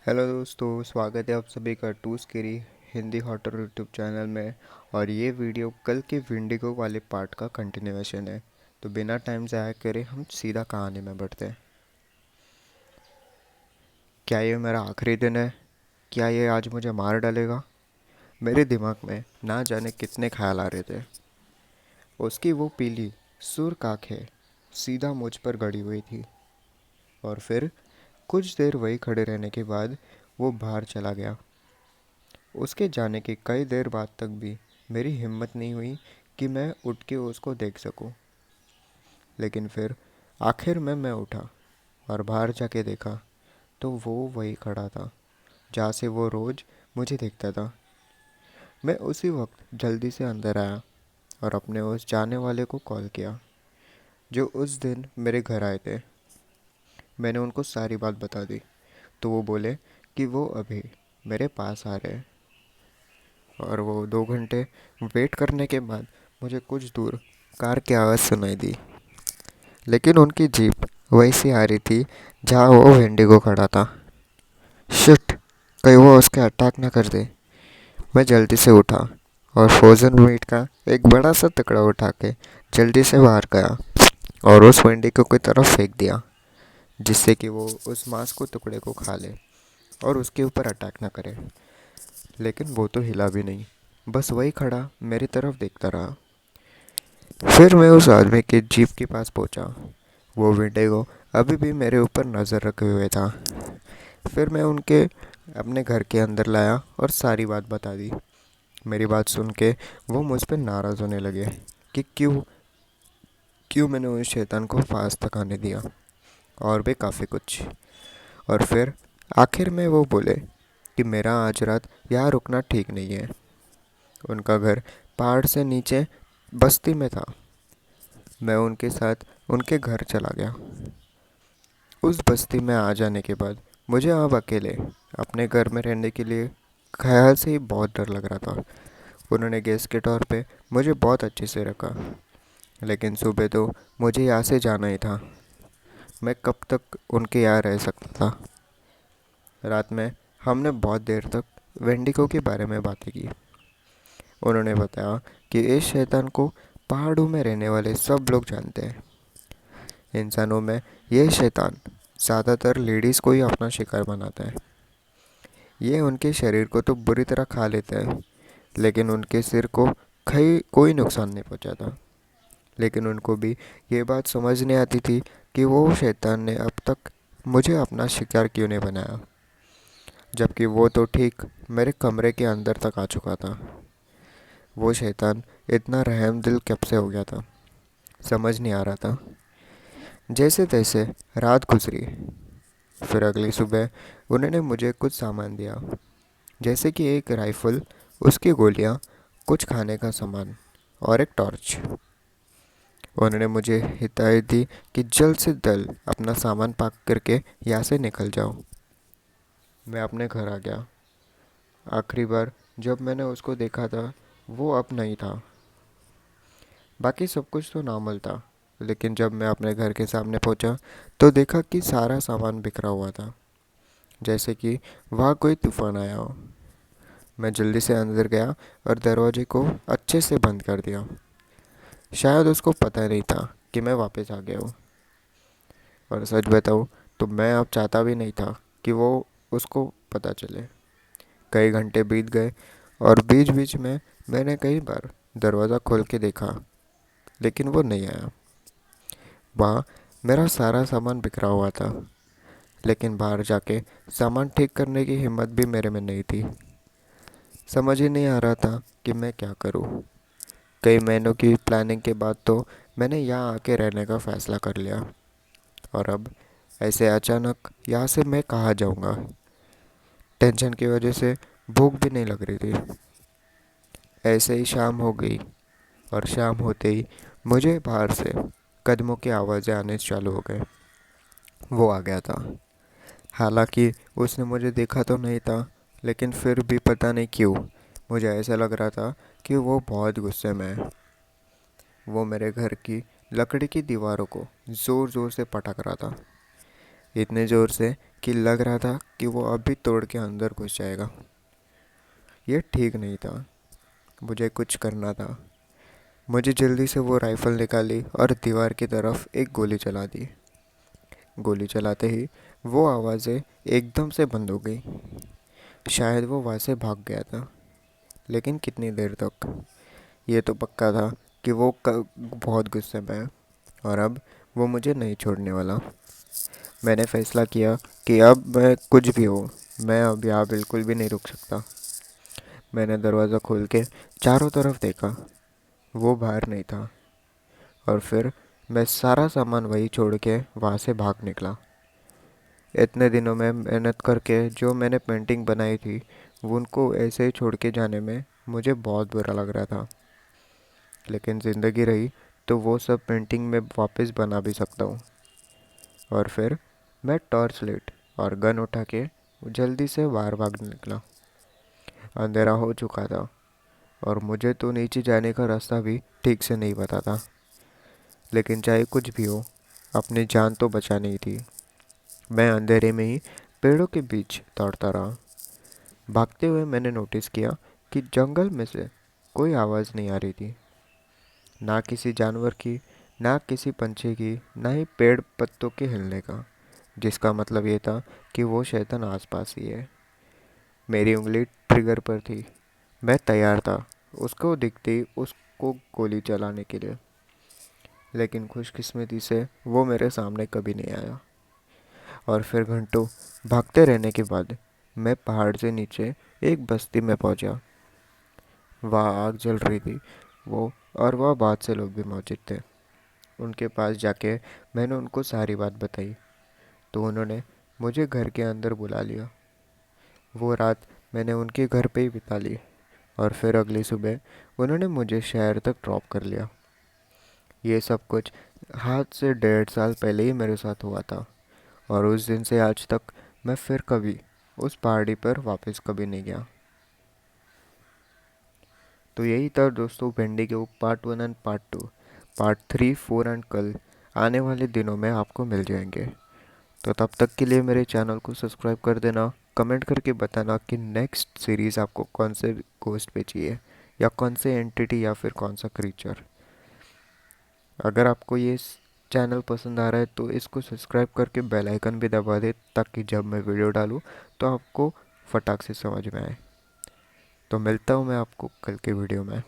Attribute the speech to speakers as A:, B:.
A: Hello दोस्तों, स्वागत है आप सभी का too scary Hindi horror YouTube channel में। और ये वीडियो कल के विंडिगो वाले पार्ट का कंटिन्यूएशन है। तो बिना टाइम ज़ाया करे हम सीधा कहानी में बढ़ते हैं। क्या ये मेरा आखिरी दिन है? क्या ये आज मुझे मार डालेगा? मेरे दिमाग में ना जाने कितने ख्याल आ रहे थे। उसकी वो पीली सुर्ख आंखें सीधा मुझ पर गड़ी हुई थी। और फिर कुछ देर वही खड़े रहने के बाद वो बाहर चला गया। उसके जाने के कई देर बाद तक भी मेरी हिम्मत नहीं हुई कि मैं उठ के उसको देख सकूं। लेकिन फिर आखिर में मैं उठा और बाहर जाके देखा तो वो वही खड़ा था जहाँ से वो रोज़ मुझे देखता था। मैं उसी वक्त जल्दी से अंदर आया और अपने उस जाने वाले को कॉल किया जो उस दिन मेरे घर आए थे। मैंने उनको सारी बात बता दी तो वो बोले कि वो अभी मेरे पास आ रहे हैं। और वो 2 घंटे वेट करने के बाद मुझे कुछ दूर कार की आवाज़ सुनाई दी। लेकिन उनकी जीप वैसी आ रही थी जहाँ वो वेंडिगो खड़ा था। शिट, कहीं वो उसके अटैक ना कर दे। मैं जल्दी से उठा और फ्रोज़न मीट का एक बड़ा सा टुकड़ा उठा के जल्दी से बाहर गया और उस वेंडिगो की तरफ फेंक दिया, जिससे कि वो उस मांस को टुकड़े को खा ले और उसके ऊपर अटैक ना करे। लेकिन वो तो हिला भी नहीं, बस वही खड़ा मेरी तरफ देखता रहा। फिर मैं उस आदमी के जीप के पास पहुंचा। वो विंडेगो अभी भी मेरे ऊपर नज़र रखे हुए था। फिर मैं उनके अपने घर के अंदर लाया और सारी बात बता दी। मेरी बात सुन के वो मुझ पर नाराज़ होने लगे कि क्यों क्यों मैंने उस शैतान को फांस तक आने दिया और भी काफ़ी कुछ। और फिर आखिर में वो बोले कि मेरा आज रात यहाँ रुकना ठीक नहीं है। उनका घर पहाड़ से नीचे बस्ती में था। मैं उनके साथ उनके घर चला गया। उस बस्ती में आ जाने के बाद मुझे अब अकेले अपने घर में रहने के लिए ख्याल से ही बहुत डर लग रहा था। उन्होंने गेस्ट के तौर पे मुझे बहुत अच्छे से रखा, लेकिन सुबह तो मुझे यहाँ से जाना ही था। मैं कब तक उनके यहाँ रह सकता था? रात में हमने बहुत देर तक वेंडिगो के बारे में बातें की। उन्होंने बताया कि इस शैतान को पहाड़ों में रहने वाले सब लोग जानते हैं। इंसानों में यह शैतान ज़्यादातर लेडीज़ को ही अपना शिकार बनाता है। ये उनके शरीर को तो बुरी तरह खा लेता है, लेकिन उनके सिर को कहीं कोई नुकसान नहीं पहुंचाता। लेकिन उनको भी ये बात समझ नहीं आती थी कि वो शैतान ने अब तक मुझे अपना शिकार क्यों नहीं बनाया, जबकि वो तो ठीक मेरे कमरे के अंदर तक आ चुका था। वो शैतान इतना रहमदिल कब से हो गया था, समझ नहीं आ रहा था। जैसे तैसे रात गुजरी। फिर अगली सुबह उन्होंने मुझे कुछ सामान दिया, जैसे कि एक राइफ़ल, उसकी गोलियां, कुछ खाने का सामान और एक टॉर्च। उन्होंने मुझे हिदायत दी कि जल्द से जल्द अपना सामान पैक करके यहाँ से निकल जाओ। मैं अपने घर आ गया। आखिरी बार जब मैंने उसको देखा था वो अब नहीं था। बाकी सब कुछ तो नॉर्मल था, लेकिन जब मैं अपने घर के सामने पहुंचा तो देखा कि सारा सामान बिखरा हुआ था, जैसे कि वहाँ कोई तूफान आया हो। मैं जल्दी से अंदर गया और दरवाजे को अच्छे से बंद कर दिया। शायद उसको पता नहीं था कि मैं वापस आ गया हूँ। और सच बताऊँ तो मैं अब चाहता भी नहीं था कि वो उसको पता चले। कई घंटे बीत गए और बीच बीच में मैंने कई बार दरवाज़ा खोल के देखा, लेकिन वो नहीं आया। वहाँ मेरा सारा सामान बिखरा हुआ था, लेकिन बाहर जाके सामान ठीक करने की हिम्मत भी मेरे में नहीं थी। समझ ही नहीं आ रहा था कि मैं क्या करूँ। कई महीनों की प्लानिंग के बाद तो मैंने यहाँ आके रहने का फ़ैसला कर लिया। और अब ऐसे अचानक यहाँ से मैं कहाँ जाऊँगा? टेंशन की वजह से भूख भी नहीं लग रही थी। ऐसे ही शाम हो गई और शाम होते ही मुझे बाहर से कदमों की आवाज़ें आने चालू हो गए। वो आ गया था। हालांकि उसने मुझे देखा तो नहीं था, लेकिन फिर भी पता नहीं क्यों मुझे ऐसा लग रहा था कि वो बहुत गुस्से में है। वो मेरे घर की लकड़ी की दीवारों को ज़ोर ज़ोर से पटक रहा था। इतने ज़ोर से कि लग रहा था कि वो अभी तोड़ के अंदर घुस जाएगा। ये ठीक नहीं था। मुझे कुछ करना था। मुझे जल्दी से वो राइफ़ल निकाली और दीवार की तरफ एक गोली चला दी। गोली चलाते ही वो आवाज़ें एकदम से बंद हो गई। शायद वो वहाँ से भाग गया था, लेकिन कितनी देर तक? ये तो पक्का था कि बहुत गुस्से में है और अब वो मुझे नहीं छोड़ने वाला। मैंने फैसला किया कि अब मैं कुछ भी हो, मैं अब यहाँ बिल्कुल भी नहीं रुक सकता। मैंने दरवाज़ा खोल के चारों तरफ देखा। वो बाहर नहीं था। और फिर मैं सारा सामान वही छोड़ के वहाँ से भाग निकला। इतने दिनों में मेहनत करके जो मैंने पेंटिंग बनाई थी, वो उनको ऐसे ही छोड़ के जाने में मुझे बहुत बुरा लग रहा था। लेकिन ज़िंदगी रही तो वो सब पेंटिंग में वापस बना भी सकता हूँ। और फिर मैं टॉर्च लाइट और गन उठा के जल्दी से बाहर भागने निकला। अंधेरा हो चुका था और मुझे तो नीचे जाने का रास्ता भी ठीक से नहीं पता था। लेकिन चाहे कुछ भी हो, अपनी जान तो बचानी ही थी। मैं अंधेरे में ही पेड़ों के बीच दौड़ता रहा। भागते हुए मैंने नोटिस किया कि जंगल में से कोई आवाज़ नहीं आ रही थी। ना किसी जानवर की, ना किसी पंछी की, ना ही पेड़ पत्तों के हिलने का, जिसका मतलब ये था कि वो शैतान आसपास ही है। मेरी उंगली ट्रिगर पर थी। मैं तैयार था उसको दिखते ही उसको गोली चलाने के लिए। लेकिन खुशकिस्मती से वो मेरे सामने कभी नहीं आया। और फिर घंटों भागते रहने के बाद मैं पहाड़ से नीचे एक बस्ती में पहुंचा। वहाँ आग जल रही थी। वो और वहाँ बहुत से लोग भी मौजूद थे। उनके पास जाके मैंने उनको सारी बात बताई, तो उन्होंने मुझे घर के अंदर बुला लिया। वो रात मैंने उनके घर पे ही बिता ली और फिर अगली सुबह उन्होंने मुझे शहर तक ड्रॉप कर लिया। ये सब कुछ आज से 1.5 साल पहले ही मेरे साथ हुआ था और उस दिन से आज तक मैं फिर कभी उस पहाड़ी पर वापस कभी नहीं गया। तो यही था दोस्तों भिंडी के part 1 and part 2। Part 3, 4 and कल आने वाले दिनों में आपको मिल जाएंगे। तो तब तक के लिए मेरे चैनल को सब्सक्राइब कर देना। कमेंट करके बताना कि नेक्स्ट सीरीज़ आपको कौन से गोस्ट पे चाहिए, या कौन से एंटिटी, या फिर कौन सा क्रीचर। अगर आपको ये चैनल पसंद आ रहा है तो इसको सब्सक्राइब करके बेल आइकन भी दबा दे, ताकि जब मैं वीडियो डालूँ तो आपको फटाक से समझ में आए। तो मिलता हूँ मैं आपको कल के वीडियो में।